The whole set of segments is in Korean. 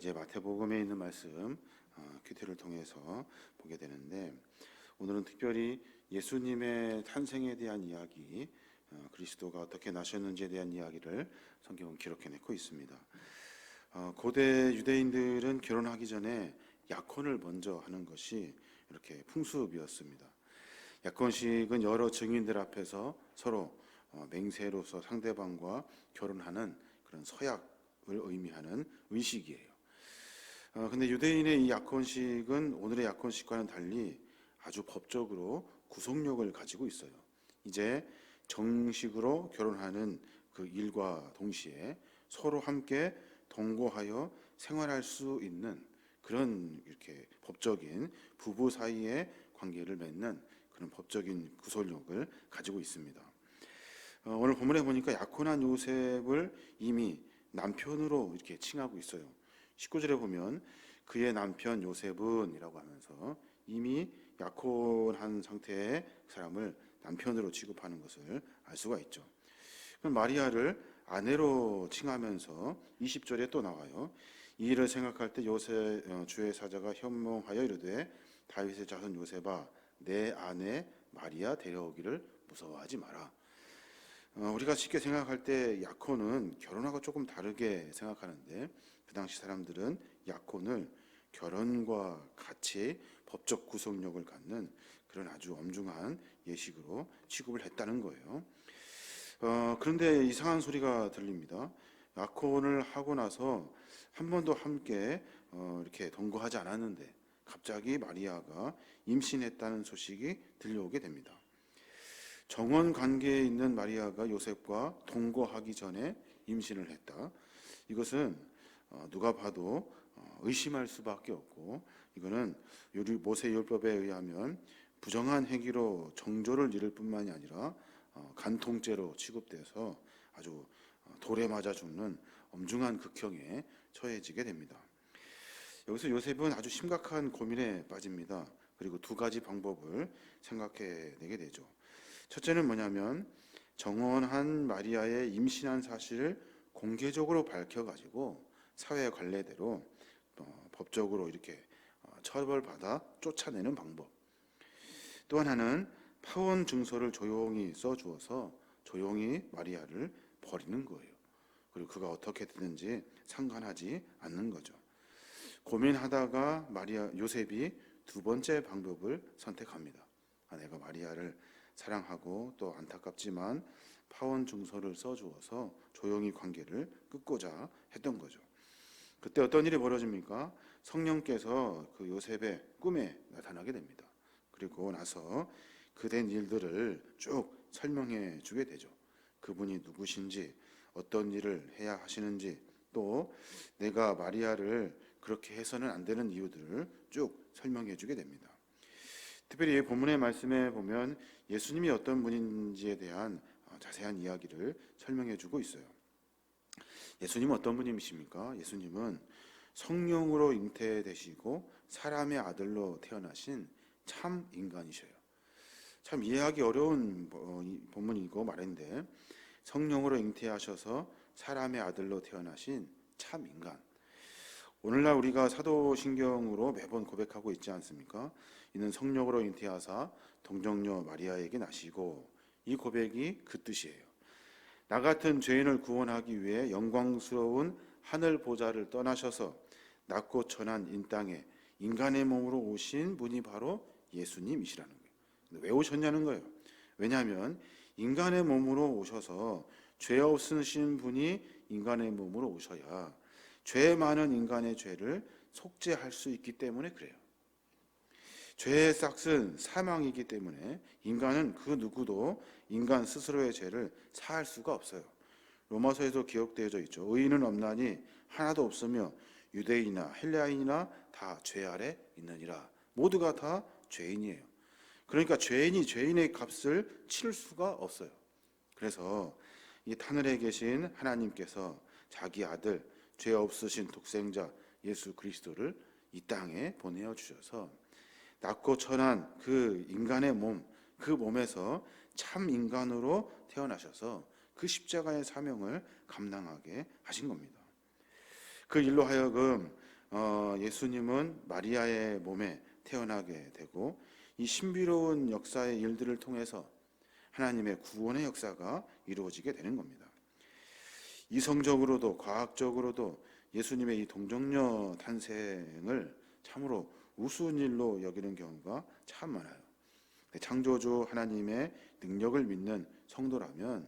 이제 마태복음에 있는 말씀 큐티를 통해서 보게 되는데, 오늘은 특별히 예수님의 탄생에 대한 이야기, 그리스도가 어떻게 나셨는지에 대한 이야기를 성경은 기록해내고 있습니다. 고대 유대인들은 결혼하기 전에 약혼을 먼저 하는 것이 이렇게 풍습이었습니다. 약혼식은 여러 증인들 앞에서 서로 맹세로서 상대방과 결혼하는 그런 서약을 의미하는 의식이에요. 근데 유대인의 이 약혼식은 오늘의 약혼식과는 달리 아주 법적으로 구속력을 가지고 있어요. 이제 정식으로 결혼하는 그 일과 동시에 서로 함께 동거하여 생활할 수 있는 그런 이렇게 법적인 부부 사이의 관계를 맺는 그런 법적인 구속력을 가지고 있습니다. 오늘 본문에 보니까 약혼한 요셉을 이미 남편으로 이렇게 칭하고 있어요. 19절에 보면 그의 남편 요셉은 이라고 하면서 이미 약혼한 상태의 사람을 남편으로 취급하는 것을 알 수가 있죠. 그럼 마리아를 아내로 칭하면서 20절에 또 나와요. 이 일을 생각할 때 요셉 주의 사자가 현몽하여 이르되 다윗의 자손 요셉아 내 아내 마리아 데려오기를 무서워하지 마라. 우리가 쉽게 생각할 때 약혼은 결혼하고 조금 다르게 생각하는데, 그 당시 사람들은 약혼을 결혼과 같이 법적 구속력을 갖는 그런 아주 엄중한 예식으로 취급을 했다는 거예요. 그런데 이상한 소리가 들립니다. 약혼을 하고 나서 한 번도 함께 이렇게 동거하지 않았는데 갑자기 마리아가 임신했다는 소식이 들려오게 됩니다. 정원 관계에 있는 마리아가 요셉과 동거하기 전에 임신을 했다. 이것은 누가 봐도 의심할 수밖에 없고, 이거는 모세율법에 의하면 부정한 행위로 정조를 이룰 뿐만이 아니라 간통죄로 취급돼서 아주 돌에 맞아 죽는 엄중한 극형에 처해지게 됩니다. 여기서 요셉은 아주 심각한 고민에 빠집니다. 그리고 두 가지 방법을 생각해내게 되죠. 첫째는 뭐냐면 정혼한 마리아의 임신한 사실을 공개적으로 밝혀가지고 사회 관례대로 법적으로 이렇게 처벌받아 쫓아내는 방법. 또 하나는 파혼 증서를 조용히 써주어서 조용히 마리아를 버리는 거예요. 그리고 그가 어떻게 되든지 상관하지 않는 거죠. 고민하다가 요셉이 두 번째 방법을 선택합니다. 내가 마리아를 사랑하고 또 안타깝지만 파혼 증서를 써주어서 조용히 관계를 끊고자 했던 거죠. 그때 어떤 일이 벌어집니까? 성령께서 그 요셉의 꿈에 나타나게 됩니다. 그리고 나서 그 된 일들을 쭉 설명해 주게 되죠. 그분이 누구신지, 어떤 일을 해야 하시는지, 또 내가 마리아를 그렇게 해서는 안 되는 이유들을 쭉 설명해 주게 됩니다. 특별히 본문의 말씀에 보면 예수님이 어떤 분인지에 대한 자세한 이야기를 설명해 주고 있어요. 예수님은 어떤 분이십니까? 예수님은 성령으로 잉태되시고 사람의 아들로 태어나신 참 인간이셔요. 참 이해하기 어려운 본문이고 말인데, 성령으로 잉태하셔서 사람의 아들로 태어나신 참 인간. 오늘날 우리가 사도신경으로 매번 고백하고 있지 않습니까? 이는 성령으로 잉태하사 동정녀 마리아에게 나시고, 이 고백이 그 뜻이에요. 나 같은 죄인을 구원하기 위해 영광스러운 하늘 보좌를 떠나셔서 낮고 천한 이 땅에 인간의 몸으로 오신 분이 바로 예수님이시라는 거예요. 왜 오셨냐는 거예요. 왜냐하면 인간의 몸으로 오셔서 죄 없으신 분이 인간의 몸으로 오셔야 죄 많은 인간의 죄를 속죄할 수 있기 때문에 그래요. 죄의 싹은 사망이기 때문에 인간은 그 누구도 인간 스스로의 죄를 사할 수가 없어요. 로마서에도 기록되어져 있죠. 의인은 없나니 하나도 없으며 유대인이나 헬라인이나 다 죄 아래 있느니라. 모두가 다 죄인이에요. 그러니까 죄인이 죄인의 값을 치를 수가 없어요. 그래서 이 하늘에 계신 하나님께서 자기 아들, 죄 없으신 독생자 예수 그리스도를 이 땅에 보내어 주셔서 낮고 천한 그 인간의 몸, 그 몸에서 참 인간으로 태어나셔서 그 십자가의 사명을 감당하게 하신 겁니다. 그 일로 하여금 예수님은 마리아의 몸에 태어나게 되고 이 신비로운 역사의 일들을 통해서 하나님의 구원의 역사가 이루어지게 되는 겁니다. 이성적으로도 과학적으로도 예수님의 이 동정녀 탄생을 참으로 우스운 일로 여기는 경우가 참 많아요. 창조주 하나님의 능력을 믿는 성도라면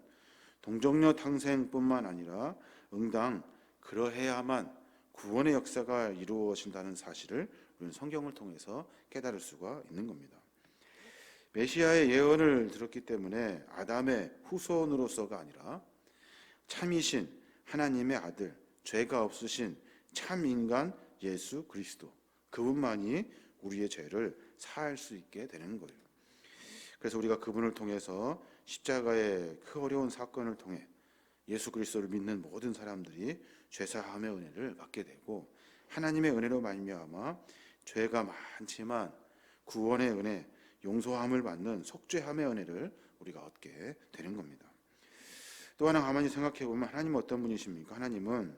동정녀 탄생뿐만 아니라 응당 그러해야만 구원의 역사가 이루어진다는 사실을 우리는 성경을 통해서 깨달을 수가 있는 겁니다. 메시아의 예언을 들었기 때문에 아담의 후손으로서가 아니라 참이신 하나님의 아들, 죄가 없으신 참인간 예수 그리스도, 그분만이 우리의 죄를 사할 수 있게 되는 거예요. 그래서 우리가 그분을 통해서 십자가의 그 어려운 사건을 통해 예수 그리스도를 믿는 모든 사람들이 죄사함의 은혜를 받게 되고 하나님의 은혜로 말미암아 죄가 많지만 구원의 은혜, 용서함을 받는 속죄함의 은혜를 우리가 얻게 되는 겁니다. 또 하나 가만히 생각해 보면 하나님은 어떤 분이십니까? 하나님은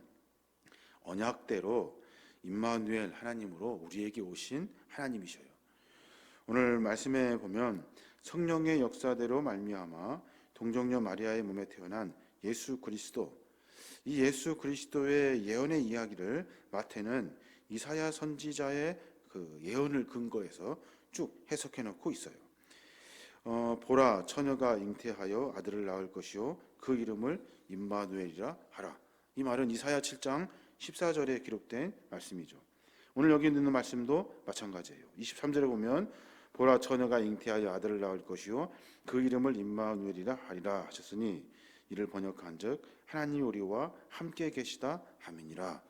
언약대로 임마누엘 하나님으로 우리에게 오신 하나님이셔요. 오늘 말씀에 보면 성령의 역사대로 말미암아 동정녀 마리아의 몸에 태어난 예수 그리스도, 이 예수 그리스도의 예언의 이야기를 마태는 이사야 선지자의 그 예언을 근거해서 쭉 해석해 놓고 있어요. 보라 처녀가 잉태하여 아들을 낳을 것이요 그 이름을 임마누엘이라 하라. 이 말은 이사야 7장 14절에 기록된 말씀이죠. 오늘 여기 있는 말씀도 마찬가지예요. 23절에 보면 보라 처녀가 잉태하여 아들을 낳을 것이요 그 이름을 임마누엘이라 하리라 하셨으니 이를 번역한즉 하나님이 우리와 함께 계시다 함이니라.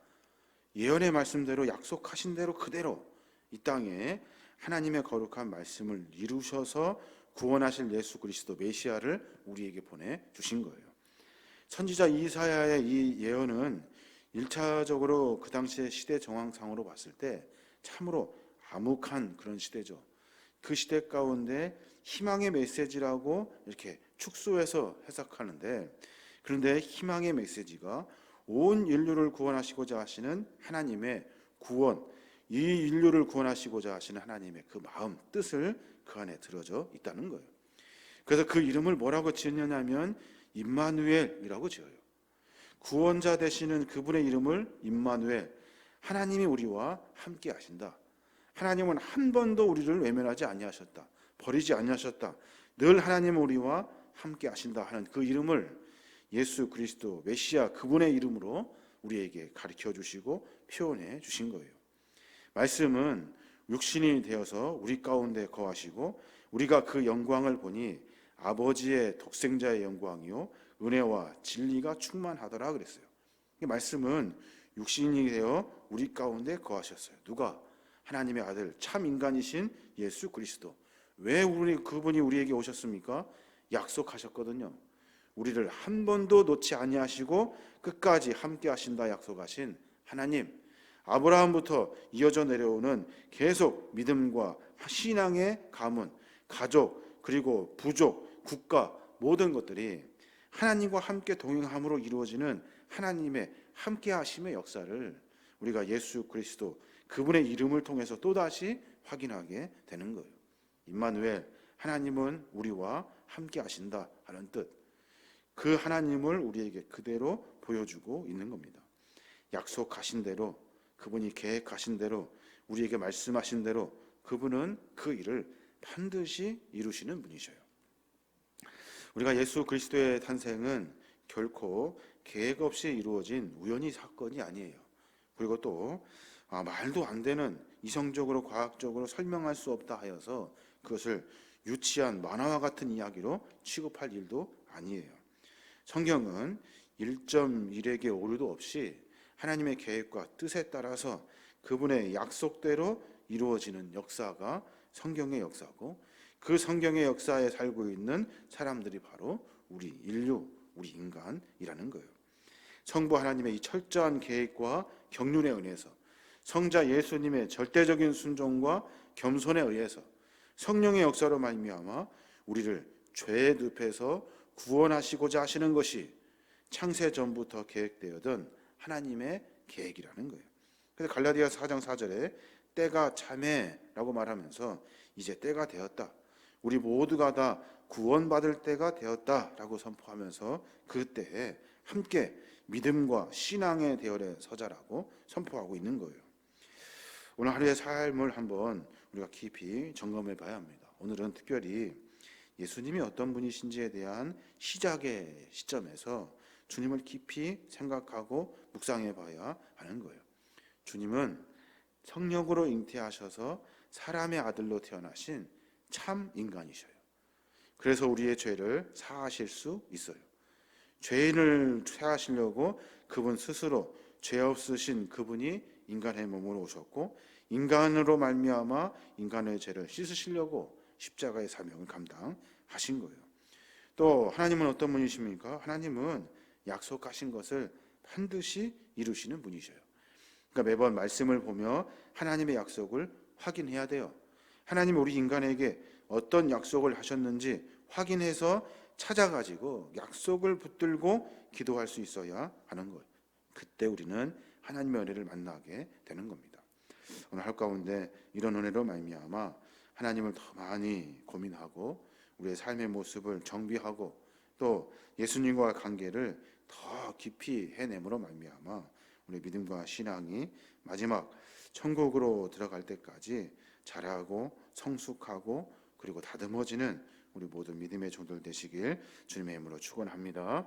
예언의 말씀대로 약속하신 대로 그대로 이 땅에 하나님의 거룩한 말씀을 이루셔서 구원하실 예수 그리스도 메시아를 우리에게 보내주신 거예요. 선지자 이사야의 이 예언은 1차적으로 그 당시의 시대 정황상으로 봤을 때 참으로 암흑한 그런 시대죠. 그 시대 가운데 희망의 메시지라고 이렇게 축소해서 해석하는데, 그런데 희망의 메시지가 온 인류를 구원하시고자 하시는 하나님의 구원, 이 인류를 구원하시고자 하시는 하나님의 그 마음, 뜻을 그 안에 들어져 있다는 거예요. 그래서 그 이름을 뭐라고 지었냐면 임마누엘이라고 지어요. 구원자 되시는 그분의 이름을 임마누엘, 하나님이 우리와 함께 하신다. 하나님은 한 번도 우리를 외면하지 아니하셨다. 버리지 아니하셨다. 늘 하나님은 우리와 함께 하신다 하는 그 이름을 예수 그리스도 메시아 그분의 이름으로 우리에게 가르쳐 주시고 표현해 주신 거예요. 말씀은 육신이 되어서 우리 가운데 거하시고 우리가 그 영광을 보니 아버지의 독생자의 영광이요 은혜와 진리가 충만하더라 그랬어요. 이 말씀은 육신이 되어 우리 가운데 거하셨어요. 누가? 하나님의 아들 참 인간이신 예수 그리스도. 왜 그분이 우리에게 오셨습니까? 약속하셨거든요. 우리를 한 번도 놓지 아니하시고 끝까지 함께 하신다 약속하신 하나님, 아브라함부터 이어져 내려오는 계속 믿음과 신앙의 가문, 가족, 그리고 부족, 국가 모든 것들이 하나님과 함께 동행함으로 이루어지는 하나님의 함께 하심의 역사를 우리가 예수 그리스도 그분의 이름을 통해서 또다시 확인하게 되는 거예요. 임마누엘, 하나님은 우리와 함께 하신다 하는 뜻. 그 하나님을 우리에게 그대로 보여주고 있는 겁니다. 약속하신 대로, 그분이 계획하신 대로, 우리에게 말씀하신 대로 그분은 그 일을 반드시 이루시는 분이셔요. 우리가 예수 그리스도의 탄생은 결코 계획 없이 이루어진 우연히 사건이 아니에요. 그리고 또 말도 안 되는, 이성적으로 과학적으로 설명할 수 없다 하여서 그것을 유치한 만화와 같은 이야기로 취급할 일도 아니에요. 성경은 1.1액의 오류도 없이 하나님의 계획과 뜻에 따라서 그분의 약속대로 이루어지는 역사가 성경의 역사고, 그 성경의 역사에 살고 있는 사람들이 바로 우리 인류, 우리 인간이라는 거예요. 성부 하나님의 이 철저한 계획과 경륜에 의해서, 성자 예수님의 절대적인 순종과 겸손에 의해서 성령의 역사로 말미암아 우리를 죄의 늪에서 구원하시고자 하시는 것이 창세 전부터 계획되었던 하나님의 계획이라는 거예요. 그래서 갈라디아서 4장 4절에 때가 차매라고 말하면서 이제 때가 되었다. 우리 모두가 다 구원받을 때가 되었다라고 선포하면서 그때에 함께 믿음과 신앙의 대열에 서자라고 선포하고 있는 거예요. 오늘 하루의 삶을 한번 우리가 깊이 점검해 봐야 합니다. 오늘은 특별히 예수님이 어떤 분이신지에 대한 시작의 시점에서 주님을 깊이 생각하고 묵상해 봐야 하는 거예요. 주님은 성령으로 잉태하셔서 사람의 아들로 태어나신 참 인간이셔요. 그래서 우리의 죄를 사하실 수 있어요. 죄인을 사하시려고 그분 스스로 죄 없으신 그분이 인간의 몸으로 오셨고 인간으로 말미암아 인간의 죄를 씻으시려고 십자가의 사명을 감당하신 거예요. 또 하나님은 어떤 분이십니까? 하나님은 약속하신 것을 반드시 이루시는 분이셔요. 그러니까 매번 말씀을 보며 하나님의 약속을 확인해야 돼요. 하나님이 우리 인간에게 어떤 약속을 하셨는지 확인해서 찾아가지고 약속을 붙들고 기도할 수 있어야 하는 거예요. 그때 우리는 하나님의 은혜를 만나게 되는 겁니다. 오늘 하루 가운데 이런 은혜로 말미암아 하나님을 더 많이 고민하고 우리의 삶의 모습을 정비하고 또 예수님과의 관계를 더 깊이 해냄으로 말미암아 우리 믿음과 신앙이 마지막 천국으로 들어갈 때까지 자라고 성숙하고 그리고 다듬어지는 우리 모든 믿음의 종들 되시길 주님의 이름으로 축원합니다.